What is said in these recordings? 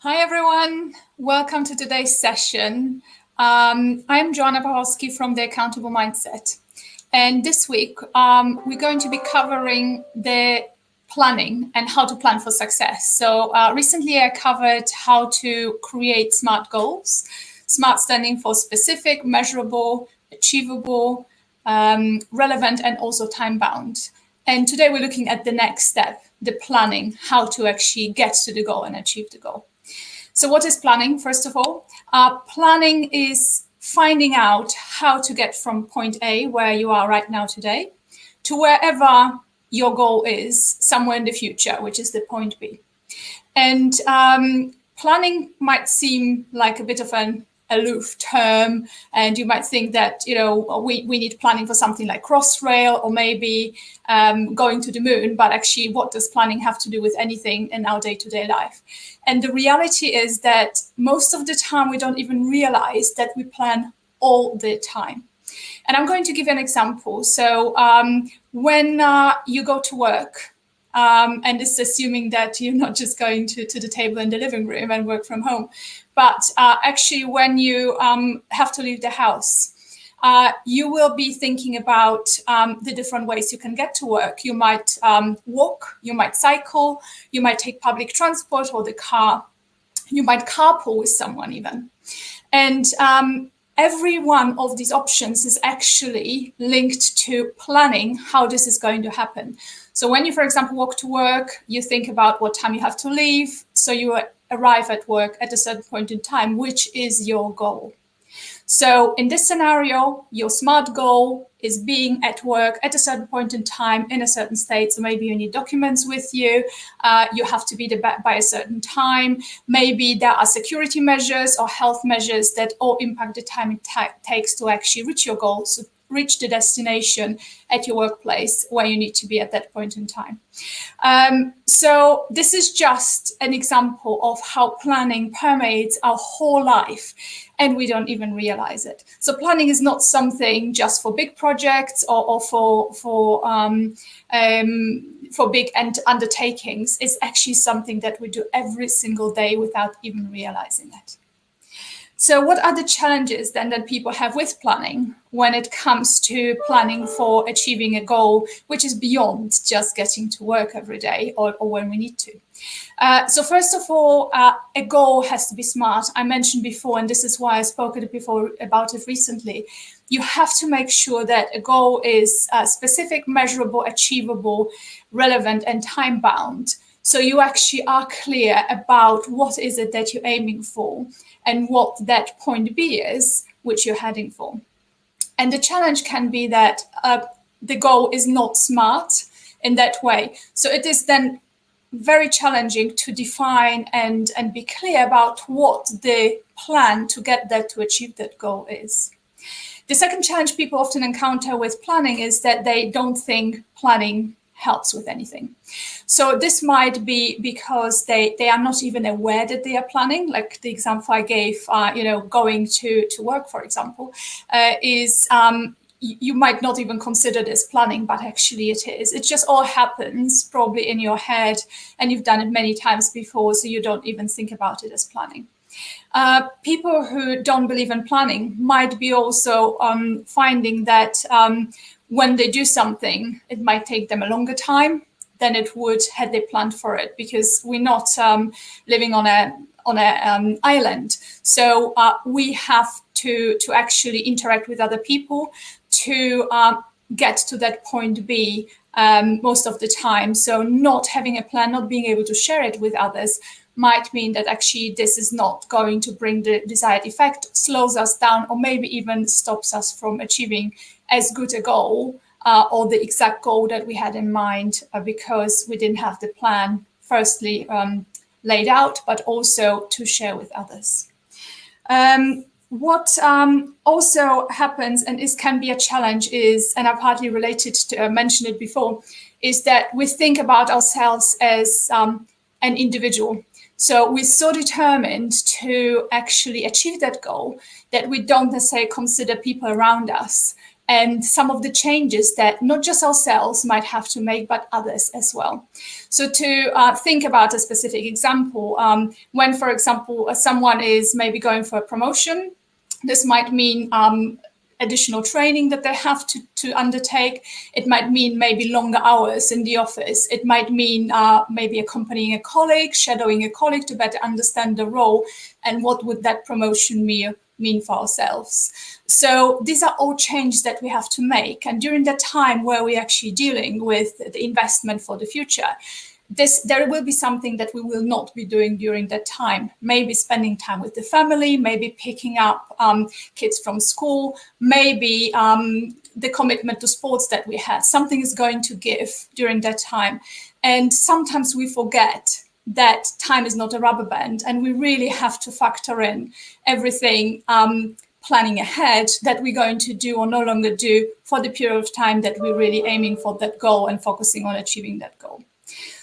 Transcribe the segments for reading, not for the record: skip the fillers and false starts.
Hi, everyone. Welcome to today's session. I'm Joanna Pawlowski from The Accountable Mindset. And this week, we're going to be covering the planning and how to plan for success. So recently, I covered how to create SMART goals. SMART standing for specific, measurable, achievable, relevant, and also time-bound. And today, we're looking at the next step, the planning, how to actually get to the goal and achieve the goal. So what is planning, first of all? Planning is finding out how to get from point A, where you are right now today, to wherever your goal is somewhere in the future, which is the point B. And planning might seem like a bit of an aloof term, and you might think that we need planning for something like Crossrail or maybe going to the moon, but actually what does planning have to do with anything in our day-to-day life? And the reality is that most of the time we don't even realize that we plan all the time. And I'm going to give you an example. So when you go to work, and this is assuming that you're not just going to the table in the living room and work from home, but actually when you have to leave the house, you will be thinking about the different ways you can get to work. You might walk, you might cycle, you might take public transport or the car, you might carpool with someone even. And every one of these options is actually linked to planning how this is going to happen. So when you, for example, walk to work, you think about what time you have to leave. So you arrive at work at a certain point in time, which is your goal. So in this scenario, your SMART goal is being at work at a certain point in time in a certain state. So maybe you need documents with you. You have to be there by a certain time. Maybe there are security measures or health measures that all impact the time it takes to actually reach your goals, so reach the destination at your workplace where you need to be at that point in time. So this is just an example of how planning permeates our whole life, and we don't even realize it. So planning is not something just for big projects or for big undertakings. It's actually something that we do every single day without even realizing it. So what are the challenges then that people have with planning when it comes to planning for achieving a goal, which is beyond just getting to work every day or when we need to? So first of all, a goal has to be SMART. I mentioned before, and this is why I spoke about it recently. You have to make sure that a goal is specific, measurable, achievable, relevant, and time-bound. So you actually are clear about what is it that you're aiming for and what that point B is, which you're heading for. And the challenge can be that the goal is not SMART in that way. So it is then very challenging to define and be clear about what the plan to get there to achieve that goal is. The second challenge people often encounter with planning is that they don't think planning helps with anything. So this might be because they are not even aware that they are planning. Like the example I gave, going to work, for example, is you might not even consider this planning, but actually it is. It just all happens probably in your head, and you've done it many times before, so you don't even think about it as planning. People who don't believe in planning might be also finding that when they do something, it might take them a longer time than it would had they planned for it, because we're not living on an island. So we have to actually interact with other people to get to that point B most of the time. So not having a plan, not being able to share it with others might mean that actually this is not going to bring the desired effect, slows us down, or maybe even stops us from achieving as good a goal or the exact goal that we had in mind because we didn't have the plan firstly laid out, but also to share with others. What also happens, and this can be a challenge, is, and I partly related to mentioned it before, is that we think about ourselves as an individual. So we're so determined to actually achieve that goal that we don't necessarily consider people around us and some of the changes that not just ourselves might have to make, but others as well. So to think about a specific example, when, for example, someone is maybe going for a promotion, this might mean additional training that they have to undertake. It might mean maybe longer hours in the office. It might mean maybe accompanying a colleague, shadowing a colleague to better understand the role and what would that promotion mean for ourselves. So these are all changes that we have to make. And during the time where we're actually dealing with the investment for the future, there will be something that we will not be doing during that time. Maybe spending time with the family, maybe picking up kids from school, maybe the commitment to sports that we had. Something is going to give during that time. And sometimes we forget that time is not a rubber band, and we really have to factor in everything planning ahead that we're going to do or no longer do for the period of time that we're really aiming for that goal and focusing on achieving that goal.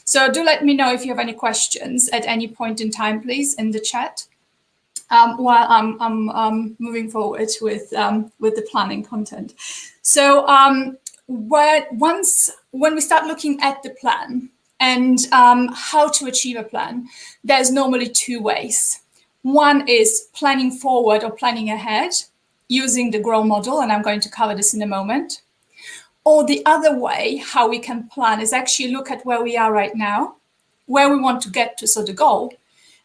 So do let me know if you have any questions at any point in time, please, in the chat, while I'm moving forward with the planning content. So when we start looking at the plan and how to achieve a plan, there's normally two ways. One is planning forward or planning ahead using the GROW model, and I'm going to cover this in a moment. Or the other way, how we can plan, is actually look at where we are right now, where we want to get to, so the goal,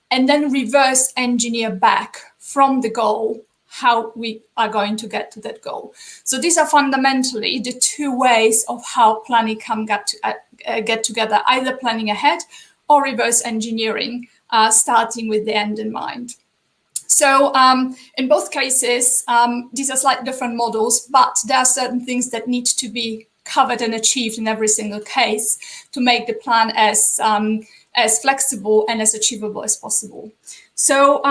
and then reverse engineer back from the goal how we are going to get to that goal. So these are fundamentally the two ways of how planning can get together, either planning ahead or reverse engineering, starting with the end in mind. So in both cases, these are slightly different models, but there are certain things that need to be covered and achieved in every single case to make the plan as flexible and as achievable as possible. So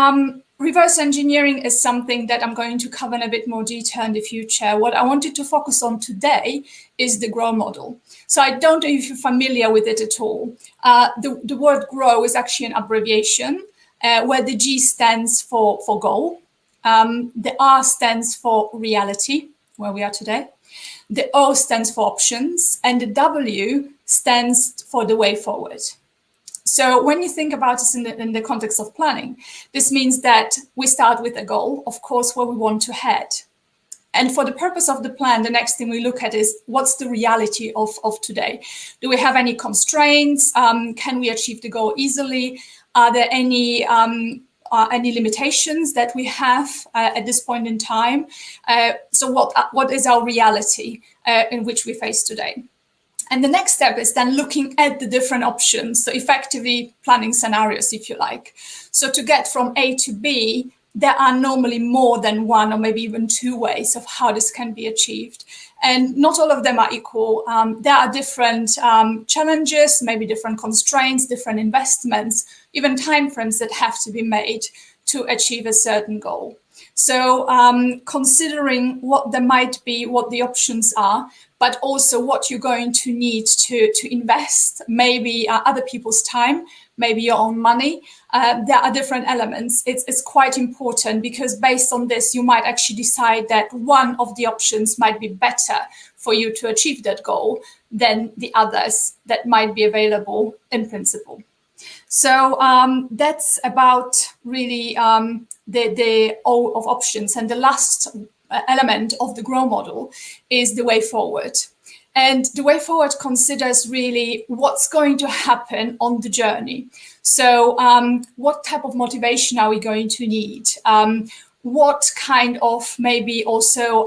reverse engineering is something that I'm going to cover in a bit more detail in the future. What I wanted to focus on today is the GROW model. So I don't know if you're familiar with it at all. The word GROW is actually an abbreviation where the G stands for goal, the R stands for reality, where we are today, the O stands for options, and the W stands for the way forward. So when you think about this in the context of planning, this means that we start with a goal, of course, where we want to head. And for the purpose of the plan, the next thing we look at is what's the reality of today? Do we have any constraints? Can we achieve the goal easily? Are there any limitations that we have at this point in time? So what is our reality in which we face today? And the next step is then looking at the different options, so effectively planning scenarios, if you like. So to get from A to B, there are normally more than one or maybe even two ways of how this can be achieved. And not all of them are equal. There are different challenges, maybe different constraints, different investments, even timeframes that have to be made to achieve a certain goal. So considering what there might be, what the options are, but also what you're going to need to invest, maybe other people's time, maybe your own money. There are different elements. It's quite important because based on this, you might actually decide that one of the options might be better for you to achieve that goal than the others that might be available in principle. So that's about really the O of options. And the last element of the GROW model is the way forward. And the way forward considers really what's going to happen on the journey. So what type of motivation are we going to need? What kind of maybe also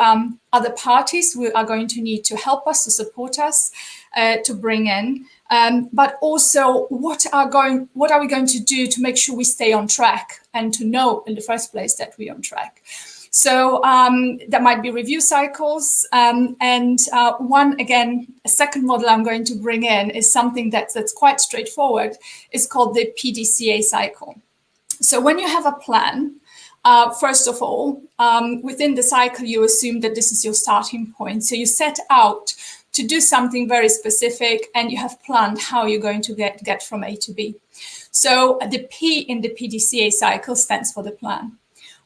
other parties we are going to need to help us, to support us, to bring in? But also what are we going to do to make sure we stay on track and to know in the first place that we're on track? So there might be review cycles, and a second model I'm going to bring in is something that's quite straightforward. It's called the PDCA cycle. So when you have a plan, first of all, within the cycle, you assume that this is your starting point. So you set out to do something very specific, and you have planned how you're going to get from A to B. So the P in the PDCA cycle stands for the plan.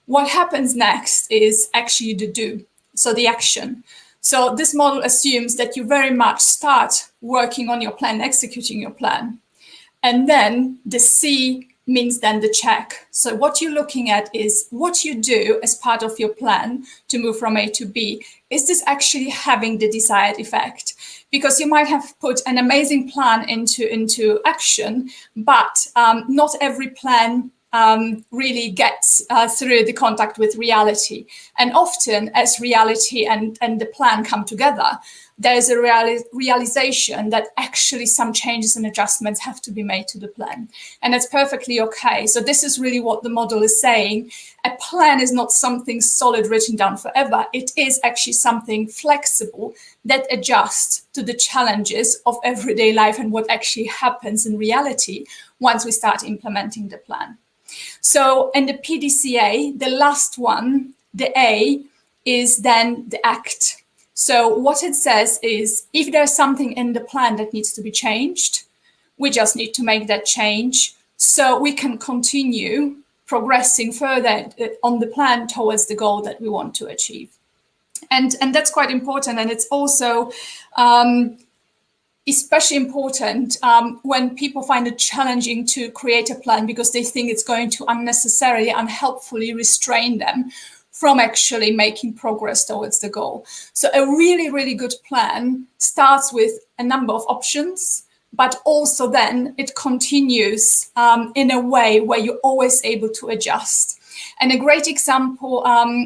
What happens next is actually the do, so the action. So this model assumes that you very much start working on your plan, executing your plan. And then the C means then the check. So what you're looking at is what you do as part of your plan to move from A to B. Is this actually having the desired effect? Because you might have put an amazing plan into action, but not every plan really gets through the contact with reality. And often as reality and the plan come together, there's a realization that actually some changes and adjustments have to be made to the plan. And that's perfectly okay. So this is really what the model is saying. A plan is not something solid written down forever. It is actually something flexible that adjusts to the challenges of everyday life and what actually happens in reality once we start implementing the plan. So in the PDCA, the last one, the A, is then the act. So what it says is, if there's something in the plan that needs to be changed, we just need to make that change so we can continue progressing further on the plan towards the goal that we want to achieve. And that's quite important. And it's also especially important when people find it challenging to create a plan because they think it's going to unnecessarily, unhelpfully restrain them from actually making progress towards the goal. So a really, really good plan starts with a number of options, but also then it continues in a way where you're always able to adjust. And a great example,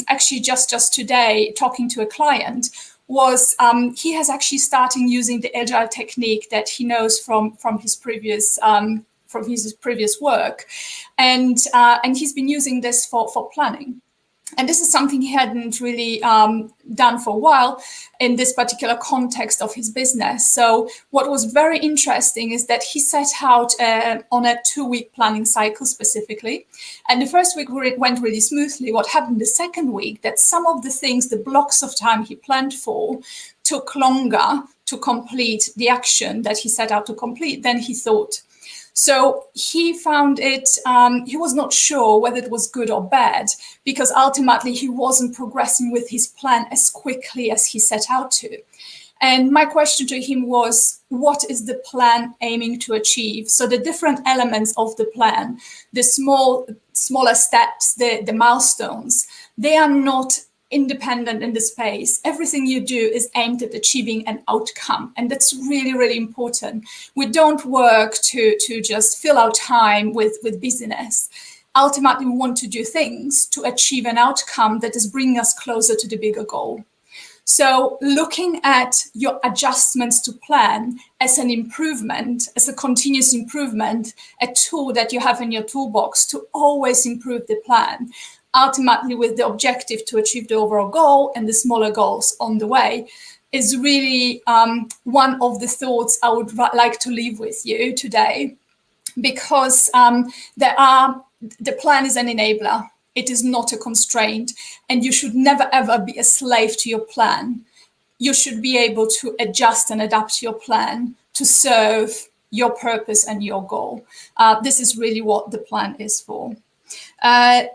actually just today, talking to a client, was he has actually started using the agile technique that he knows from his previous work, and he's been using this for planning. And this is something he hadn't really done for a while in this particular context of his business. So what was very interesting is that he set out on a 2-week planning cycle specifically. And the first week went really smoothly. What happened the second week, that some of the things, the blocks of time he planned for, took longer to complete the action that he set out to complete than he thought. So he found it, he was not sure whether it was good or bad, because ultimately he wasn't progressing with his plan as quickly as he set out to. And my question to him was, what is the plan aiming to achieve? So the different elements of the plan, the smaller steps, the milestones, they are not independent in the space. Everything you do is aimed at achieving an outcome. And that's really, really important. We don't work to just fill our time with busyness. Ultimately, we want to do things to achieve an outcome that is bringing us closer to the bigger goal. So looking at your adjustments to plan as an improvement, as a continuous improvement, a tool that you have in your toolbox to always improve the plan, ultimately with the objective to achieve the overall goal and the smaller goals on the way, is really one of the thoughts I would like to leave with you today, because the plan is an enabler. It is not a constraint, and you should never, ever be a slave to your plan. You should be able to adjust and adapt your plan to serve your purpose and your goal. This is really what the plan is for.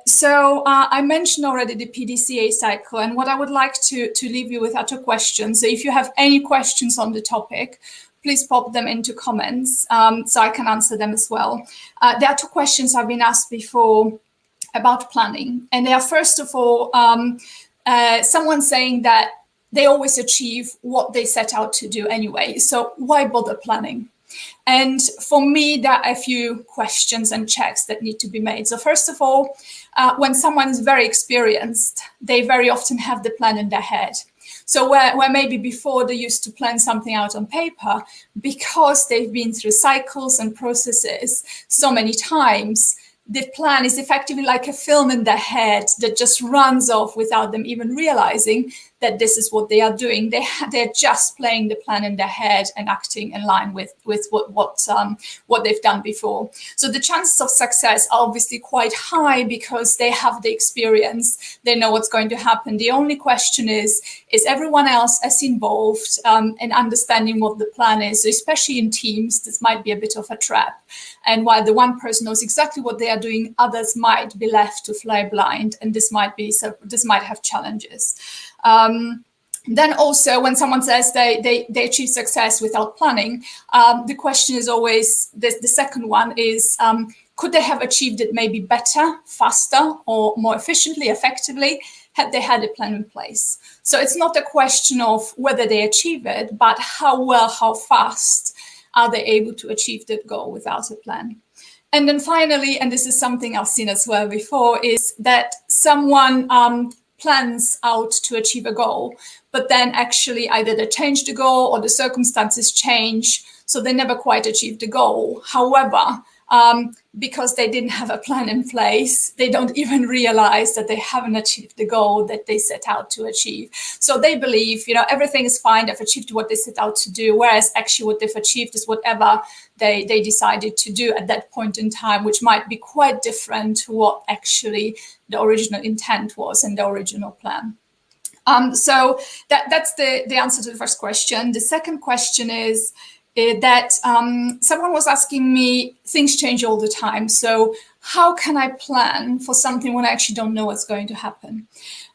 So I mentioned already the PDCA cycle, and what I would like to leave you with are 2 questions. So if you have any questions on the topic, please pop them into comments so I can answer them as well. There are 2 questions I've been asked before about planning. And they are, first of all, someone saying that they always achieve what they set out to do anyway. So why bother planning? And for me, there are a few questions and checks that need to be made. So first of all, when someone is very experienced, they very often have the plan in their head. So where maybe before they used to plan something out on paper, because they've been through cycles and processes so many times, the plan is effectively like a film in their head that just runs off without them even realizing that this is what they are doing. They're just playing the plan in their head and acting in line with what they've done before. So the chances of success are obviously quite high because they have the experience. They know what's going to happen. The only question is everyone else as involved in understanding what the plan is? So especially in teams, this might be a bit of a trap. And while the one person knows exactly what they are doing, others might be left to fly blind, and this might have challenges. Then also, when someone says they achieve success without planning, the question is always, the second one is, could they have achieved it maybe better, faster, or more efficiently, effectively, had they had a plan in place? So it's not a question of whether they achieve it, but how well, how fast are they able to achieve that goal without a plan? And then finally, and this is something I've seen as well before, is that someone plans out to achieve a goal, but then actually either they change the goal or the circumstances change, so they never quite achieve the goal. However, because they didn't have a plan in place, they don't even realize that they haven't achieved the goal that they set out to achieve. So they believe, everything is fine, they've achieved what they set out to do, whereas actually what they've achieved is whatever they decided to do at that point in time, which might be quite different to what actually the original intent was and the original plan. So that's the answer to the first question. The second question is that someone was asking me, things change all the time. So how can I plan for something when I actually don't know what's going to happen?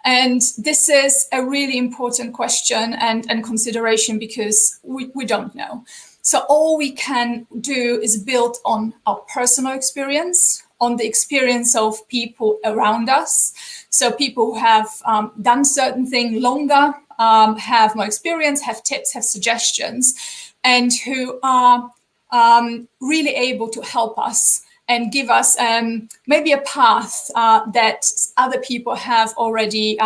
And this is a really important question and consideration, because we don't know. So all we can do is build on our personal experience, on the experience of people around us. So people who have done certain things longer, have more experience, have tips, have suggestions, and who are really able to help us and give us maybe a path that other people have already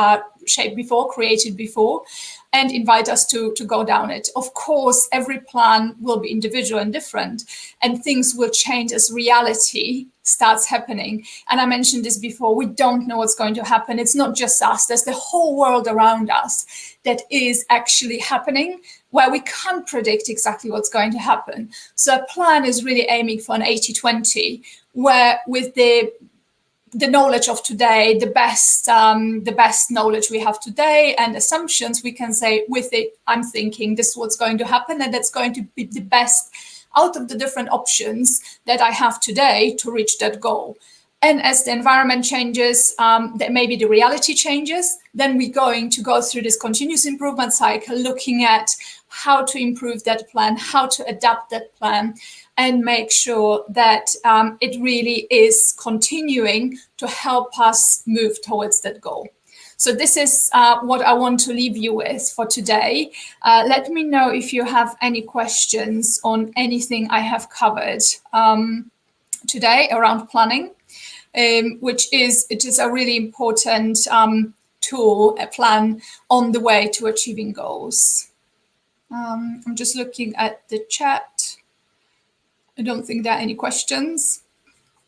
shaped before, created before, and invite us to go down it. Of course, every plan will be individual and different, and things will change as reality starts happening. And I mentioned this before, we don't know what's going to happen. It's not just us, there's the whole world around us that is actually happening, where we can't predict exactly what's going to happen. So a plan is really aiming for an 80-20, where with the knowledge of today, the best knowledge we have today and assumptions, we can say, with it, I'm thinking this is what's going to happen, and that's going to be the best out of the different options that I have today to reach that goal. And as the environment changes, that maybe the reality changes, then we're going to go through this continuous improvement cycle, looking at how to improve that plan, how to adapt that plan, and make sure that it really is continuing to help us move towards that goal. So this is what I want to leave you with for today. Let me know if you have any questions on anything I have covered today around planning, which is a really important tool, a plan on the way to achieving goals. I'm just looking at the chat. I don't think there are any questions.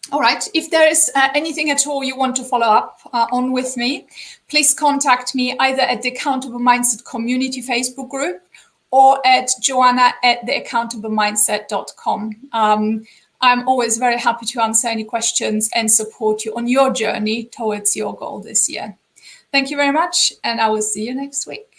All right, if there is anything at all you want to follow up on with me, please contact me either at the Accountable Mindset Community Facebook group or at joanna@theaccountable-mindset.com. I'm always very happy to answer any questions and support you on your journey towards your goal this year. Thank you very much, and I will see you next week.